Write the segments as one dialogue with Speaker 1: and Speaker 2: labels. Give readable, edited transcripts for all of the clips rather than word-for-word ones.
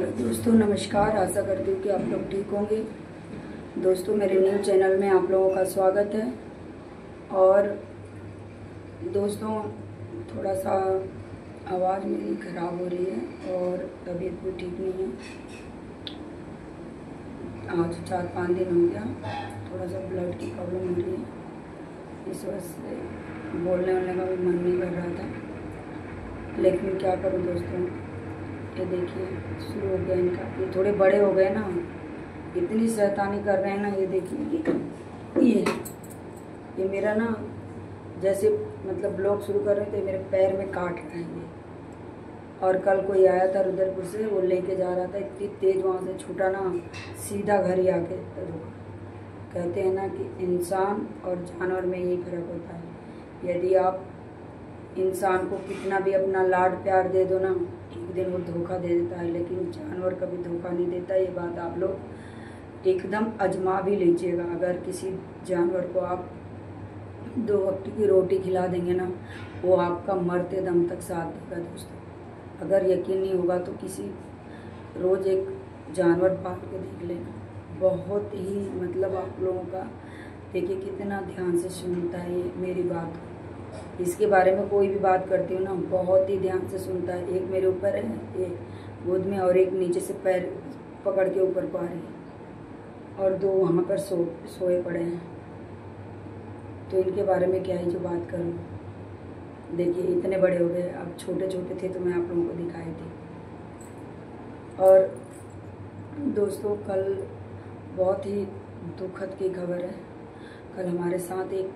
Speaker 1: दोस्तों नमस्कार। आशा करती हूँ कि आप लोग ठीक होंगे। दोस्तों मेरे न्यू चैनल में आप लोगों का स्वागत है। और दोस्तों थोड़ा सा आवाज़ मेरी ख़राब हो रही है और तबीयत भी ठीक नहीं है। आज 4-5 दिन हो गया, थोड़ा सा ब्लड की प्रॉब्लम हो रही है, इस वजह से बोलने का भी मन नहीं कर रहा था। लेकिन क्या करूँ दोस्तों, ये देखिए शुरू हो गया इनका। ये थोड़े बड़े हो गए ना, इतनी शैतानी कर रहे हैं ना। ये देखिए ये मेरा ना जैसे मतलब ब्लॉग शुरू कर रहे थे, मेरे पैर में काट रहे हैं ये। और कल कोई आया था रुद्रपुर से, वो लेके जा रहा था, इतनी तेज वहाँ से छूटा ना, सीधा घर ही आके रुका। कहते हैं ना कि इंसान और जानवर में यही फर्क होता है। यदि आप इंसान को कितना भी अपना लाड प्यार दे दो ना, एक दिन वो धोखा दे देता है, लेकिन जानवर कभी धोखा नहीं देता। ये बात आप लोग एकदम अजमा भी लीजिएगा। अगर किसी जानवर को आप 2 वक्त की रोटी खिला देंगे ना, वो आपका मरते दम तक साथ देगा दोस्तों। अगर यकीन नहीं होगा तो किसी रोज़ एक जानवर पाल के देख लेना। बहुत ही मतलब आप लोगों का देखिए कितना ध्यान से सुनता है ये मेरी बात। इसके बारे में कोई भी बात करती हूँ ना, बहुत ही ध्यान से सुनता है। एक मेरे ऊपर है ये गोद में, और एक नीचे से पैर पकड़ के ऊपर को आ रही है, और 2 वहाँ पर सोए पड़े हैं। तो इनके बारे में क्या ही जो बात करूँ। देखिए इतने बड़े हो गए, अब छोटे छोटे थे तो मैं आप लोगों को दिखाई थी। और दोस्तों कल बहुत ही दुखद की खबर है। कल हमारे साथ एक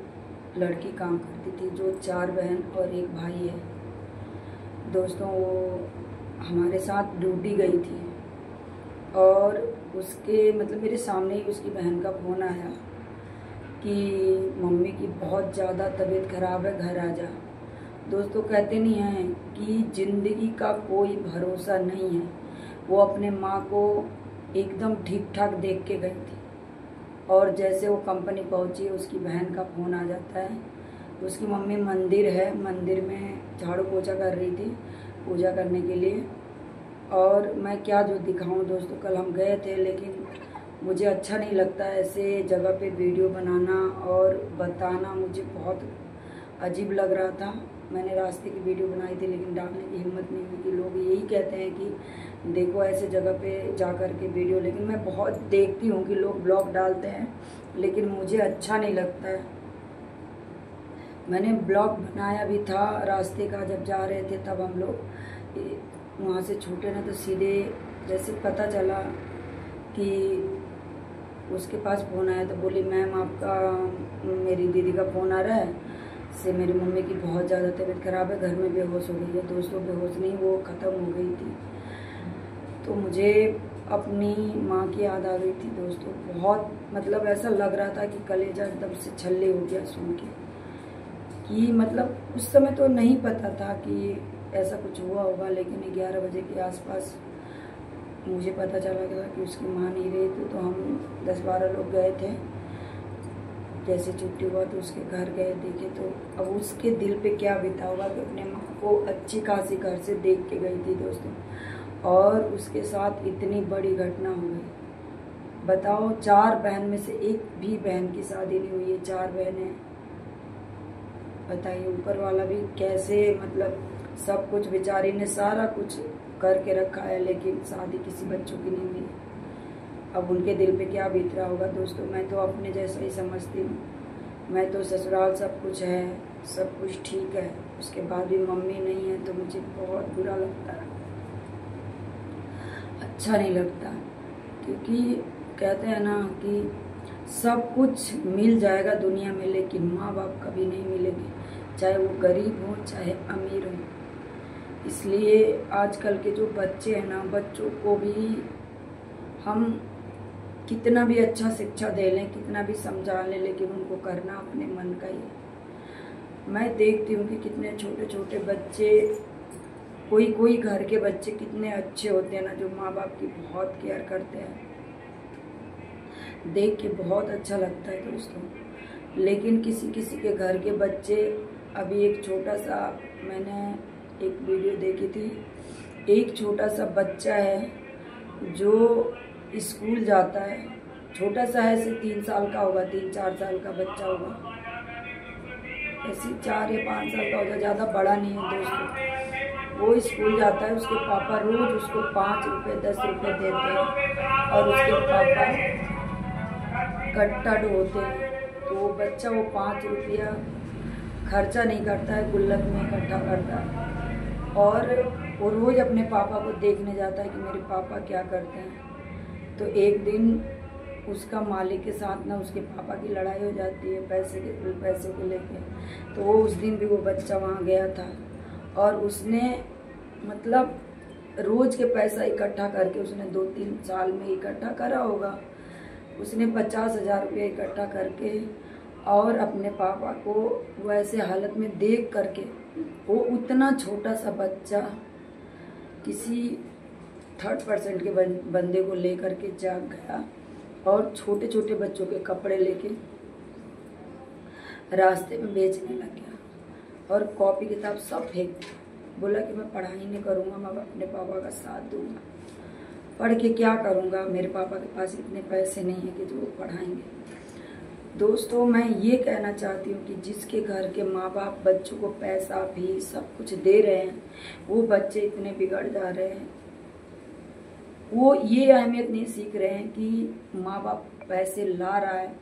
Speaker 1: लड़की काम करती थी, जो 4 बहन और 1 भाई है। दोस्तों वो हमारे साथ ड्यूटी गई थी, और उसके मतलब मेरे सामने ही उसकी बहन का फ़ोन आया कि मम्मी की बहुत ज़्यादा तबीयत ख़राब है, घर आ जा। दोस्तों कहते नहीं हैं कि ज़िंदगी का कोई भरोसा नहीं है। वो अपने माँ को एकदम ठीक ठाक देख के गई थी, और जैसे वो कंपनी पहुंची, उसकी बहन का फ़ोन आ जाता है। उसकी मम्मी मंदिर है, मंदिर में झाड़ू पोछा कर रही थी पूजा करने के लिए। और मैं क्या जो दिखाऊं दोस्तों, कल हम गए थे, लेकिन मुझे अच्छा नहीं लगता ऐसे जगह पे वीडियो बनाना और बताना। मुझे बहुत अजीब लग रहा था। मैंने रास्ते की वीडियो बनाई थी, लेकिन डालने की हिम्मत नहीं हुई कि लोग यही कहते हैं कि देखो ऐसे जगह पे जा कर के वीडियो। लेकिन मैं बहुत देखती हूँ कि लोग ब्लॉग डालते हैं, लेकिन मुझे अच्छा नहीं लगता है। मैंने ब्लॉग बनाया भी था रास्ते का, जब जा रहे थे तब हम लोग वहाँ से छूटे ना, तो सीधे जैसे पता चला कि उसके पास फ़ोन आया, तो बोली मैम आपका मेरी दीदी का फ़ोन आ रहा है से मेरी मम्मी की बहुत ज़्यादा तबीयत ख़राब है, घर में बेहोश हो गई है। दोस्तों बेहोश नहीं, वो ख़त्म हो गई थी। तो मुझे अपनी माँ की याद आ गई थी दोस्तों। बहुत मतलब ऐसा लग रहा था कि कलेजा एकदम से छल्ले हो गया सुन के। कि मतलब उस समय तो नहीं पता था कि ऐसा कुछ हुआ होगा, लेकिन 11 बजे के आसपास मुझे पता चला था कि उसकी माँ नहीं रही थी। तो हम 10-12 लोग गए थे। जैसे छुट्टी हुआ तो उसके घर गए, देखे तो अब उसके दिल पे क्या बीता होगा कि अपने माँ को अच्छी खासी घर से देख के गई थी दोस्तों, और उसके साथ इतनी बड़ी घटना हो गई। बताओ 4 बहन में से एक भी बहन की शादी नहीं हुई है, 4 बहनें। बताइए ऊपर वाला भी कैसे मतलब सब कुछ बेचारी ने सारा कुछ करके रखा है, लेकिन शादी किसी बच्चों की नहीं हुई। अब उनके दिल पे क्या बीत रहा होगा दोस्तों। मैं तो अपने जैसा ही समझती हूँ। मैं तो ससुराल सब कुछ है, सब कुछ ठीक है, उसके बाद भी मम्मी नहीं है तो मुझे बहुत बुरा लगता है, अच्छा नहीं लगता। क्योंकि कहते हैं ना कि सब कुछ मिल जाएगा दुनिया में, लेकिन माँ बाप कभी नहीं मिलेंगे, चाहे वो गरीब हो चाहे अमीर हो। इसलिए आजकल के जो बच्चे हैं ना, बच्चों को भी हम कितना भी अच्छा शिक्षा दे लें, कितना भी समझा लें, लेकिन उनको करना अपने मन का ही है। मैं देखती हूँ कि कितने छोटे छोटे बच्चे, कोई घर के बच्चे कितने अच्छे होते हैं ना, जो माँ बाप की बहुत केयर करते हैं। देख के बहुत अच्छा लगता है दोस्तों। लेकिन किसी किसी के घर के बच्चे, अभी एक छोटा सा मैंने एक वीडियो देखी थी, एक छोटा सा बच्चा है जो स्कूल जाता है, छोटा सा है, ऐसे 3 साल का होगा, 3-4 साल का बच्चा होगा, ऐसे 4 या 5 साल का होगा, ज़्यादा बड़ा नहीं है दोस्तों। वो स्कूल जाता है, उसके पापा रोज़ उसको 5 रुपये 10 रुपये देते हैं और उसके पापा कट्टा ढोते हैं। तो वो बच्चा वो 5 रुपया खर्चा नहीं करता है, गुल्लक में इकट्ठा करता है और वो रोज़ अपने पापा को देखने जाता है कि मेरे पापा क्या करते हैं। तो एक दिन उसका मालिक के साथ ना उसके पापा की लड़ाई हो जाती है पैसे को लेके। तो वो उस दिन भी वो बच्चा वहाँ गया था और उसने मतलब रोज़ के पैसा इकट्ठा करके उसने 2-3 साल में इकट्ठा करा होगा। उसने 50,000 रुपये इकट्ठा करके और अपने पापा को वैसे हालत में देख करके, वो उतना छोटा सा बच्चा किसी 3rd पर्सेंट के बंदे को लेकर के जाग गया और छोटे छोटे बच्चों के कपड़े लेके रास्ते में बेचने लग गया और कॉपी किताब सब फेंक दिया। बोला कि मैं पढ़ाई नहीं करूँगा, मैं अपने पापा का साथ दूंगा, पढ़ के क्या करूँगा, मेरे पापा के पास इतने पैसे नहीं है कि जो वो पढ़ाएंगे। दोस्तों मैं ये कहना चाहती हूँ कि जिसके घर के माँ बाप बच्चों को पैसा भी सब कुछ दे रहे हैं, वो बच्चे इतने बिगड़ जा रहे हैं। वो ये अहमियत नहीं सीख रहे हैं कि माँ बाप पैसे ला रहा है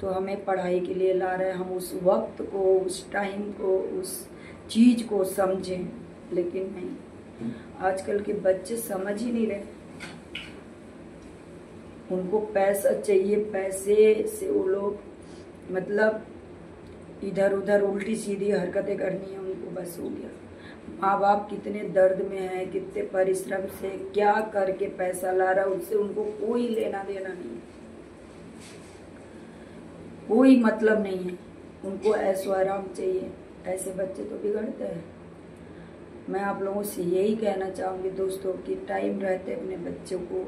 Speaker 1: तो हमें पढ़ाई के लिए ला रहा है, हम उस वक्त को, उस टाइम को, उस चीज़ को समझें। लेकिन नहीं, आजकल के बच्चे समझ ही नहीं रहे। उनको पैसा चाहिए, पैसे से वो लोग मतलब इधर उधर उल्टी सीधी हरकतें करनी है उनको, बस हो गया। माँ बाप कितने दर्द में है, कितने परिश्रम से क्या करके पैसा ला रहा है, उससे उनको कोई लेना देना नहीं, कोई मतलब नहीं है। उनको ऐशो आराम चाहिए। ऐसे बच्चे तो बिगड़ते हैं। मैं आप लोगों से यही कहना चाहूँगी दोस्तों कि टाइम रहते अपने बच्चों को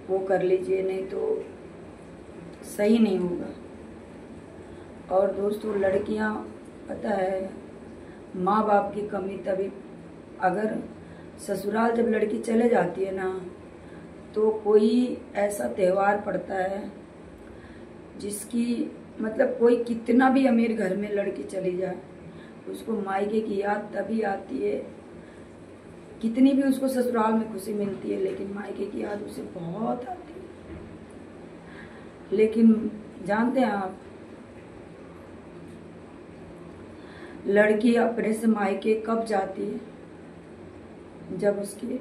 Speaker 1: वो कर लीजिए, नहीं तो सही नहीं होगा। और दोस्तों लड़कियां, पता है माँ बाप की कमी तभी, अगर ससुराल जब लड़की चले जाती है ना, तो कोई ऐसा त्यौहार पड़ता है जिसकी मतलब कोई कितना भी अमीर घर में लड़की चली जाए, उसको मायके की याद तभी आती है। कितनी भी उसको ससुराल में खुशी मिलती है, लेकिन मायके की याद उसे बहुत आती है। लेकिन जानते हैं आप, लड़की अपने से मायके कब जाती है? जब उसके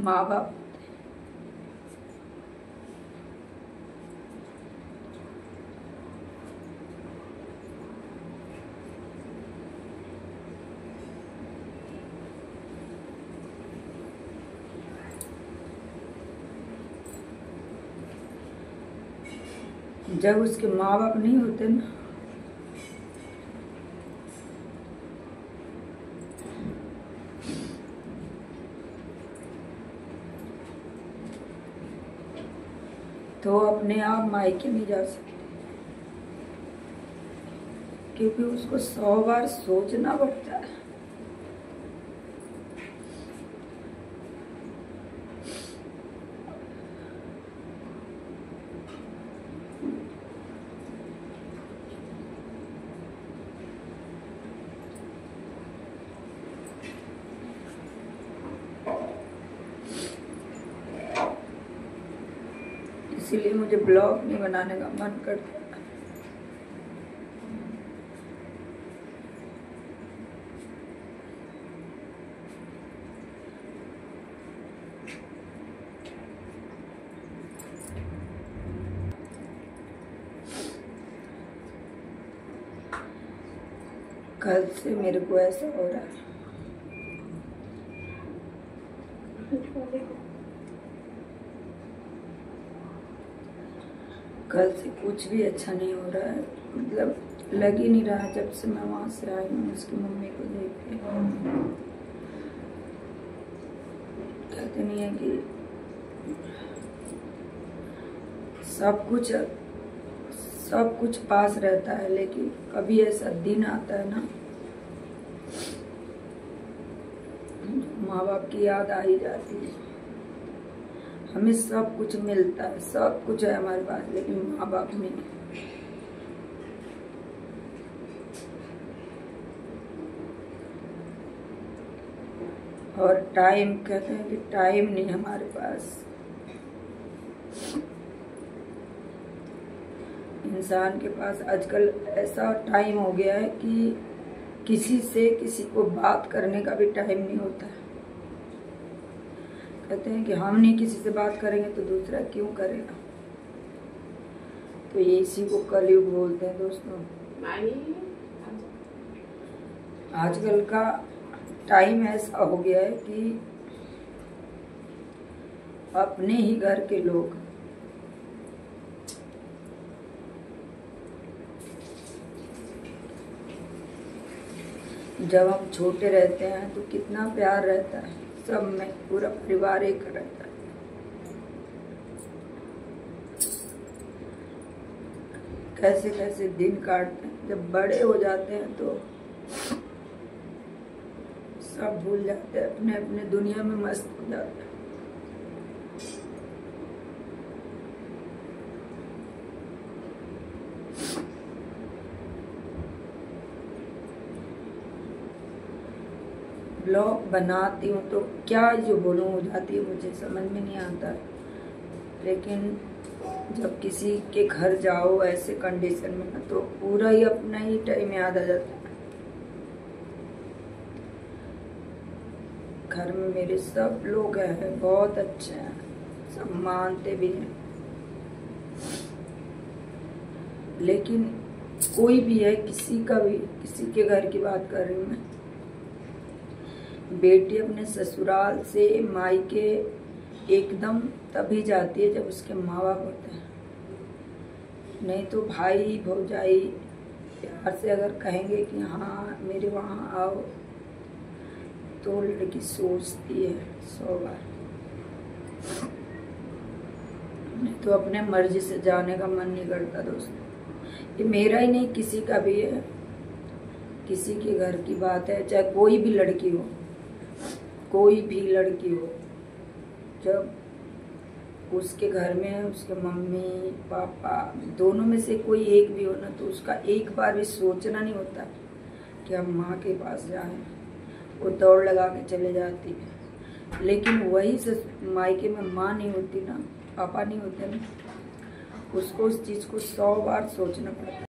Speaker 1: माँ बाप, जब उसके माँ बाप नहीं होते ना, तो अपने आप मायके नहीं जा सकते, क्योंकि उसको 100 बार सोचना पड़ता है। इसीलिए मुझे ब्लॉग नहीं बनाने का मन करता। कल से मेरे को ऐसा हो रहा है, कल से कुछ भी अच्छा नहीं हो रहा है। मतलब लग ही नहीं रहा जब से मैं वहां से आई हूँ उसकी मम्मी को देख के। कहते नहीं है कि सब कुछ पास रहता है, लेकिन कभी ऐसा दिन आता है ना, माँ बाप की याद आ ही जाती है। हमें सब कुछ मिलता है, सब कुछ है हमारे पास, लेकिन माँ बाप में नहीं। और टाइम, कहते हैं कि टाइम नहीं हमारे पास। इंसान के पास आजकल ऐसा टाइम हो गया है कि किसी से किसी को बात करने का भी टाइम नहीं होता है। कहते हैं कि हम नहीं किसी से बात करेंगे तो दूसरा क्यों करेगा। तो ये इसी को कलयुग बोलते हैं दोस्तों। आजकल का टाइम ऐसा हो गया है कि अपने ही घर के लोग जब हम छोटे रहते हैं तो कितना प्यार रहता है, सब में पूरा परिवार एक रहता है। कैसे कैसे दिन काटते हैं, जब बड़े हो जाते हैं तो सब भूल जाते हैं, अपने अपने दुनिया में मस्त हो जाते हैं। ब्लॉग बनाती हूँ तो क्या जो बोलूँ हो जाती है, मुझे समझ में नहीं आता। लेकिन जब किसी के घर जाओ ऐसे कंडीशन में ना, तो पूरा ही अपना ही टाइम याद आ जाता है। घर में मेरे सब लोग हैं, बहुत अच्छे हैं, सब मानते भी हैं। लेकिन कोई भी है, किसी का भी, किसी के घर की बात कर रही हूँ मैं, बेटी अपने ससुराल से मायके एकदम तभी जाती है जब उसके माँ बाप होते हैं। नहीं तो भाई भौजाई प्यार से अगर कहेंगे कि हाँ मेरे वहाँ आओ, तो लड़की सोचती है 100 बार। नहीं तो अपने मर्जी से जाने का मन नहीं करता दोस्तों। ये मेरा ही नहीं, किसी का भी है। किसी के घर की बात है, चाहे कोई भी लड़की हो, कोई भी लड़की हो, जब उसके घर में उसके मम्मी पापा दोनों में से कोई एक भी हो ना, तो उसका एक बार भी सोचना नहीं होता कि हम माँ के पास जाएं। वो दौड़ लगा के चले जाती है। लेकिन वही मायके में माँ नहीं होती ना, पापा नहीं होते ना, उसको उस चीज़ को 100 बार सोचना पड़ता है।